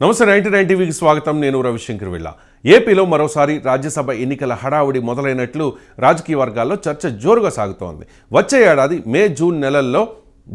నమస్తే 99 టీవీకి స్వాగతం. నేను రవిశంకర్ విల్లా. ఏపీలో మరోసారి రాజ్యసభ ఎన్నికల హడావుడి మొదలైనట్లు రాజకీయ వర్గాల్లో చర్చ జోరుగా సాగుతోంది. వచ్చే ఏడాది మే జూన్ నెలల్లో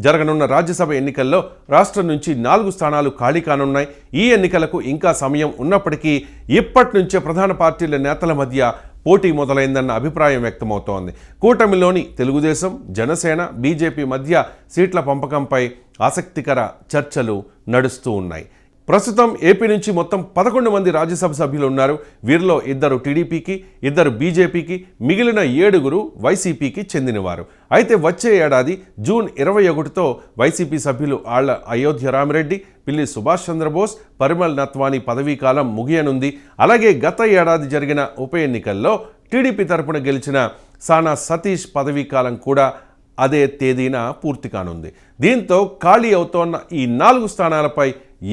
జరగనున్న రాజ్యసభ ఎన్నికల్లో రాష్ట్రం నుంచి 4 స్థానాలు ఖాళీ కానున్నాయి. ఈ ఎన్నికలకు ఇంకా సమయం ఉన్నప్పటికీ ఇప్పటి నుంచే ప్రధాన పార్టీల నేతల మధ్య పోటీ మొదలైందన్న అభిప్రాయం వ్యక్తమవుతోంది. కూటమిలోని తెలుగుదేశం, జనసేన, బీజేపీ మధ్య సీట్ల పంపకంపై ఆసక్తికర చర్చలు నడుస్తూ ఉన్నాయి. ప్రస్తుతం ఏపీ నుంచి మొత్తం 11 మంది రాజ్యసభ సభ్యులు ఉన్నారు. వీరిలో 2 టీడీపీకి, 2 బీజేపీకి, మిగిలిన 7 వైసీపీకి చెందినవారు. అయితే వచ్చే ఏడాది జూన్ 21తో వైసీపీ సభ్యులు ఆళ్ల అయోధ్య రామిరెడ్డి, పిల్లి సుభాష్ చంద్రబోస్, పరిమల్ నత్వానీ పదవీకాలం ముగియనుంది. అలాగే గత ఏడాది జరిగిన ఉప ఎన్నికల్లో టీడీపీ తరపున గెలిచిన సానా సతీష్ పదవీకాలం కూడా అదే తేదీన పూర్తి కానుంది. దీంతో ఖాళీ అవుతోన్న ఈ 4 స్థానాలపై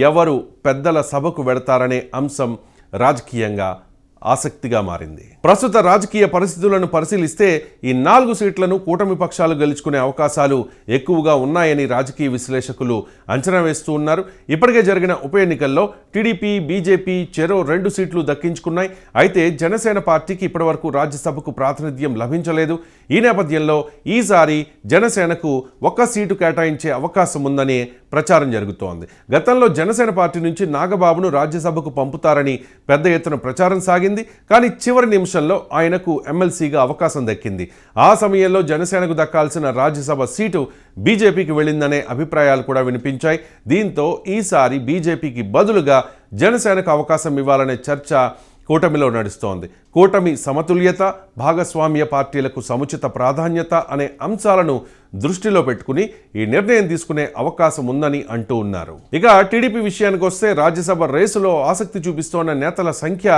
ఎవరు పెద్దల సభకు వెడతారనే అంశం రాజకీయంగా ఆసక్తిగా మారింది. ప్రస్తుత రాజకీయ పరిస్థితులను పరిశీలిస్తే ఈ 4 సీట్లను కూటమి పక్షాలు గెలుచుకునే అవకాశాలు ఎక్కువగా ఉన్నాయని రాజకీయ విశ్లేషకులు అంచనా వేస్తూ ఉన్నారు. ఇప్పటికే జరిగిన ఉప ఎన్నికల్లో టీడీపీ, బీజేపీ చెరో 2 సీట్లు దక్కించుకున్నాయి. అయితే జనసేన పార్టీకి ఇప్పటివరకు రాజ్యసభకు ప్రాతినిధ్యం లభించలేదు. ఈ నేపథ్యంలో ఈసారి జనసేనకు 1 సీటు కేటాయించే అవకాశం ఉందని ప్రచారం జరుగుతోంది. గతంలో జనసేన పార్టీ నుంచి నాగబాబును రాజ్యసభకు పంపుతారని పెద్ద ఎత్తున ప్రచారం సాగింది. కానీ చివరి నిమిషంలో ఆయనకు ఎమ్మెల్సీగా అవకాశం దక్కింది. ఆ సమయంలో జనసేనకు దక్కాల్సిన రాజ్యసభ సీటు బీజేపీకి వెళ్ళిందనే అభిప్రాయాలు కూడా వినిపించాయి. దీంతో ఈసారి బీజేపీకి బదులుగా జనసేనకు అవకాశం ఇవ్వాలనే చర్చ కూటమిలో నడుస్తోంది. కూటమి సమతుల్యత, భాగస్వామ్య పార్టీలకు సముచిత ప్రాధాన్యత అనే అంశాలను దృష్టిలో పెట్టుకుని ఈ నిర్ణయం తీసుకునే అవకాశం ఉందని అంటూ ఉన్నారు. ఇక టీడీపీ విషయానికి వస్తే రాజ్యసభ రేసులో ఆసక్తి చూపిస్తోన్న నేతల సంఖ్య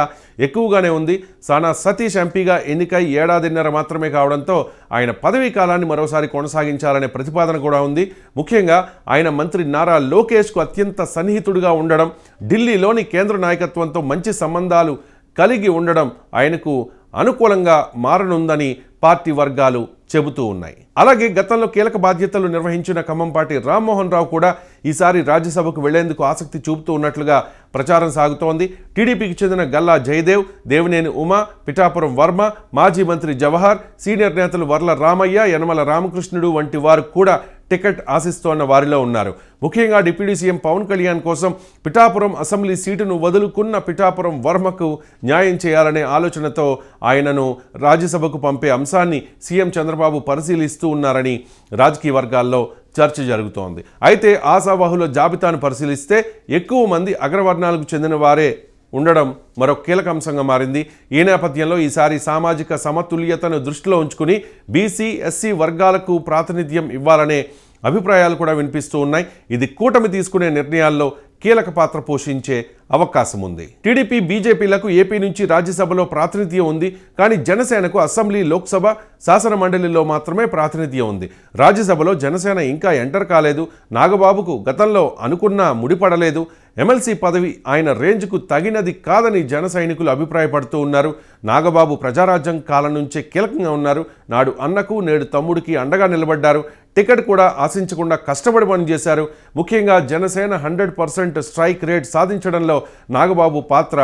ఎక్కువగానే ఉంది. సానా సతీష్ ఎంపీగా ఎన్నికై 1.5 ఏడాది మాత్రమే కావడంతో ఆయన పదవీ కాలాన్ని మరోసారి కొనసాగించాలనే ప్రతిపాదన కూడా ఉంది. ముఖ్యంగా ఆయన మంత్రి నారా లోకేష్కు అత్యంత సన్నిహితుడిగా ఉండడం, ఢిల్లీలోని కేంద్ర నాయకత్వంతో మంచి సంబంధాలు కలిగి ఉండడం ఆయనకు అనుకూలంగా మారనుందని పార్టీ వర్గాలు చెబుతూ ఉన్నాయి. అలాగే గతంలో కీలక బాధ్యతలు నిర్వహించిన ఖమ్మంపాటి రామ్మోహన్ రావు కూడా ఈసారి రాజ్యసభకు వెళ్లేందుకు ఆసక్తి చూపుతూ ఉన్నట్లుగా ప్రచారం సాగుతోంది. టీడీపీకి చెందిన గల్లా జయదేవ్, దేవినేని ఉమా, పిఠాపురం వర్మ, మాజీ మంత్రి జవహర్, సీనియర్ నేతలు వర్ల రామయ్య, యనమల రామకృష్ణుడు వంటి వారు కూడా టికెట్ ఆశిస్తోన్న వారిలో ఉన్నారు. ముఖ్యంగా డిప్యూటీ సీఎం పవన్ కళ్యాణ్ కోసం పిఠాపురం అసెంబ్లీ సీటును వదులుకున్న పిఠాపురం వర్మకు న్యాయం చేయాలనే ఆలోచనతో ఆయనను రాజ్యసభకు పంపే అంశాన్ని సీఎం చంద్రబాబు పరిశీలిస్తూ ఉన్నారని రాజకీయ వర్గాల్లో చర్చ జరుగుతోంది. అయితే ఆశావాహుల జాబితాను పరిశీలిస్తే ఎక్కువ మంది అగ్రవర్ణాలకు చెందిన వారే ఉండడం మరో కీలక అంశంగా మారింది. ఈ నేపథ్యంలో ఈసారి సామాజిక సమతుల్యతను దృష్టిలో ఉంచుకుని బీసీ, ఎస్సీ వర్గాలకు ప్రాతినిధ్యం ఇవ్వాలనే అభిప్రాయాలు కూడా వినిపిస్తూ ఉన్నాయి. ఇది కూటమి తీసుకునే నిర్ణయాల్లో కీలక పాత్ర పోషించే అవకాశం ఉంది. టీడీపీ, బీజేపీలకు ఏపీ నుంచి రాజ్యసభలో ప్రాతినిధ్యం ఉంది. కానీ జనసేనకు అసెంబ్లీ, లోక్సభ, శాసన మండలిలో మాత్రమే ప్రాతినిధ్యం ఉంది. రాజ్యసభలో జనసేన ఇంకా ఎంటర్ కాలేదు. నాగబాబుకు గతంలో అనుకున్న ముడిపడలేదు. ఎమ్మెల్సీ పదవి ఆయన రేంజ్కు తగినది కాదని జన సైనికులు అభిప్రాయపడుతూ ఉన్నారు. నాగబాబు ప్రజారాజ్యం కాలం నుంచే కీలకంగా ఉన్నారు. నాడు అన్నకు, నేడు తమ్ముడికి అండగా నిలబడ్డారు. టికెట్ కూడా ఆశించకుండా కష్టపడి పనిచేశారు. ముఖ్యంగా జనసేన 100% స్ట్రైక్ రేట్ సాధించడంలో నాగబాబు పాత్ర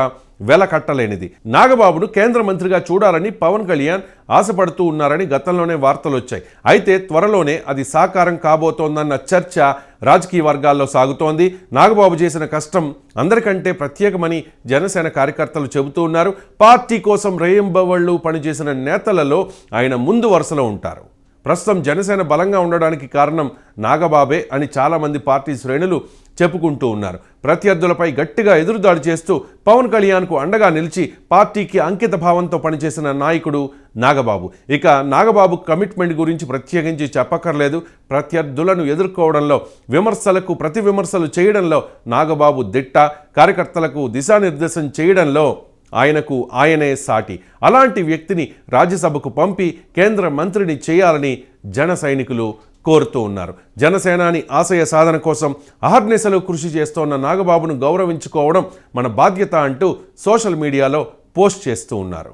వెలకట్టలేనిది. నాగబాబును కేంద్ర మంత్రిగా చూడాలని పవన్ కళ్యాణ్ ఆశపడుతూ ఉన్నారని గతంలోనే వార్తలు వచ్చాయి. అయితే త్వరలోనే అది సాకారం కాబోతోందన్న చర్చ రాజకీయ వర్గాల్లో సాగుతోంది. నాగబాబు చేసిన కష్టం అందరికంటే ప్రత్యేకమని జనసేన కార్యకర్తలు చెబుతూ ఉన్నారు. పార్టీ కోసం రేయింబవళ్లు పనిచేసిన నేతలలో ఆయన ముందు వరుసలో ఉంటారు. ప్రస్తుతం జనసేన బలంగా ఉండడానికి కారణం నాగబాబే అని చాలామంది పార్టీ శ్రేణులు చెప్పుకుంటూ ఉన్నారు. ప్రత్యర్థులపై గట్టిగా ఎదురుదాడి చేస్తూ పవన్ కళ్యాణ్కు అండగా నిలిచి పార్టీకి అంకిత భావంతో పనిచేసిన నాయకుడు నాగబాబు. ఇక నాగబాబు కమిట్మెంట్ గురించి ప్రత్యేకించి చెప్పక్కర్లేదు. ప్రత్యర్థులను ఎదుర్కోవడంలో, విమర్శలకు ప్రతి విమర్శలు చేయడంలో నాగబాబు దిట్ట. కార్యకర్తలకు దిశానిర్దేశం చేయడంలో ఆయనే సాటి. అలాంటి వ్యక్తిని రాజ్యసభకు పంపి కేంద్ర మంత్రిని చేయాలని జన సైనికులు కోరుతూ ఉన్నారు. జనసేనాని ఆశయ సాధన కోసం అహర్నిశలు కృషి చేస్తోన్న నాగబాబును గౌరవించుకోవడం మన బాధ్యత అంటూ సోషల్ మీడియాలో పోస్ట్ చేస్తూ ఉన్నారు.